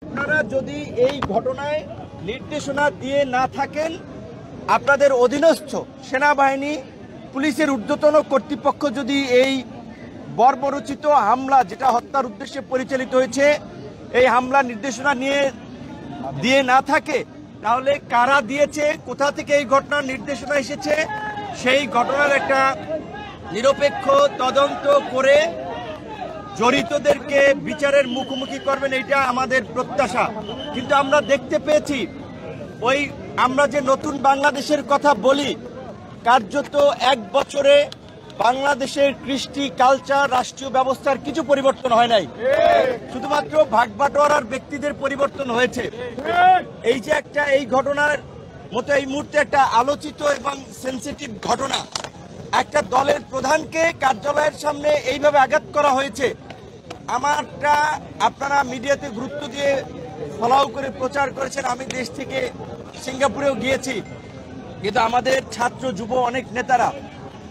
আপনারা যদি এই ঘটনায় নির্দেশনা দিয়ে না থাকেন, আপনাদের অধীনস্থ সেনাবাহিনী, পুলিশের ঊর্ধ্বতন কর্তৃপক্ষ যদি এই বর্বরচিত হামলা, যেটা হত্যার উদ্দেশ্যে পরিচালিত হয়েছে, এই হামলা নির্দেশনা দিয়ে না থাকে, তাহলে কারা দিয়েছে, কোথা থেকে এই ঘটনার নির্দেশনা এসেছে, সেই ঘটনার একটা নিরপেক্ষ তদন্ত করে জড়িতদেরকে বিচারের মুখোমুখি করবেন, এইটা আমাদের প্রত্যাশা। কিন্তু আমরা দেখতে পেয়েছি, আমরা যে নতুন বাংলাদেশের কথা বলি, কার্যত 1 বছরে বাংলাদেশের কৃষ্টি, কালচার, রাষ্ট্রীয় ব্যবস্থার কিছু পরিবর্তন হয় নাই, শুধুমাত্র ভাগবাটোয়ারার ব্যক্তিদের পরিবর্তন হয়েছে। এই যে এই ঘটনার মতো এই মুহূর্তে একটা আলোচিত এবং সেনসিটিভ ঘটনা, একটা দলের প্রধানকে কার্যালয়ের সামনে এইভাবে আঘাত করা হয়েছে। আমারটা আপনারা মিডিয়াতে গুরুত্ব দিয়ে ফলো করে প্রচার করেছেন। আমি দেশ থেকে সিঙ্গাপুরেও গিয়েছি, কিন্তু আমাদের ছাত্র যুব অনেক নেতারা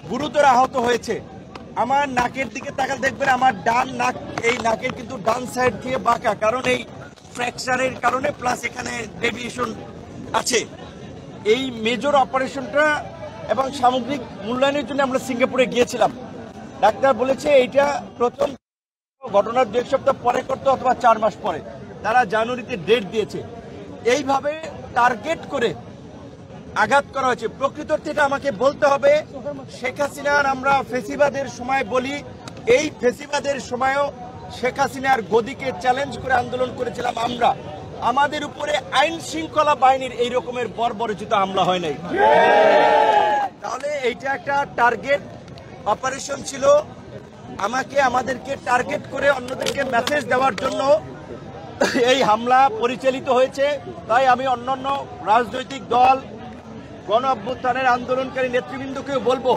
গুরুতর আহত হয়েছে। আমার নাকের দিকে তাকালে দেখবেন আমার ডান নাক, এই নাকের কিন্তু ডান সাইড দিয়ে বাঁকা, কারণ এই ফ্র্যাকচারের কারণে, প্লাস এখানে ডেভিয়েশন আছে। এই মেজর অপারেশনটা এবং সামগ্রিক মূল্যায়নের জন্য আমরা সিঙ্গাপুরে গিয়েছিলাম। ডাক্তার বলেছে এইটা প্রথম ঘটনার 1 সপ্তাহ পরে করতে, অথবা 4 মাস পরে। তারা জানুয়ারিতে ডেট দিয়েছে। এইভাবে টার্গেট করে আঘাত করা হয়েছে। প্রকৃত অর্থে এটা আমাকে বলতে হবে, শেখ হাসিনার, আমরা ফেসিবাদের সময় বলি, এই ফেসিবাদের সময়ও শেখ হাসিনার গদিকে চ্যালেঞ্জ করে আন্দোলন করেছিলাম আমরা। আমাদের উপরে আইন শৃঙ্খলা বাহিনীর এই রকমের বর্বরচিত হামলা হয় নাই। তাহলে এইটা একটা টার্গেট অপারেশন ছিল, আমাদেরকে টার্গেট করে অন্যদেরকে মেসেজ দেওয়ার জন্য এই হামলা পরিচালিত হয়েছে। তাই আমি অন্যান্য রাজনৈতিক দল, গণ অভ্যুত্থানের আন্দোলনকারী নেতৃবৃন্দকেও বলবো,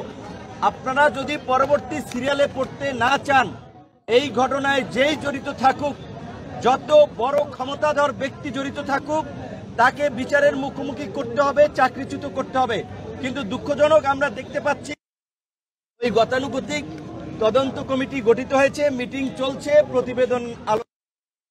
আপনারা যদি পরবর্তী সিরিয়ালে পড়তে না চান, এই ঘটনায় যেই জড়িত থাকুক, যত বড় ক্ষমতাধর ব্যক্তি জড়িত থাকুক, তাকে বিচারের মুখোমুখি করতে হবে, চাকরিচ্যুত করতে হবে। কিন্তু দুঃখজনক, আমরা দেখতে পাচ্ছি ওই গতানুগতিক তদন্ত কমিটি গঠিত হয়েছে, মিটিং চলছে, প্রতিবেদন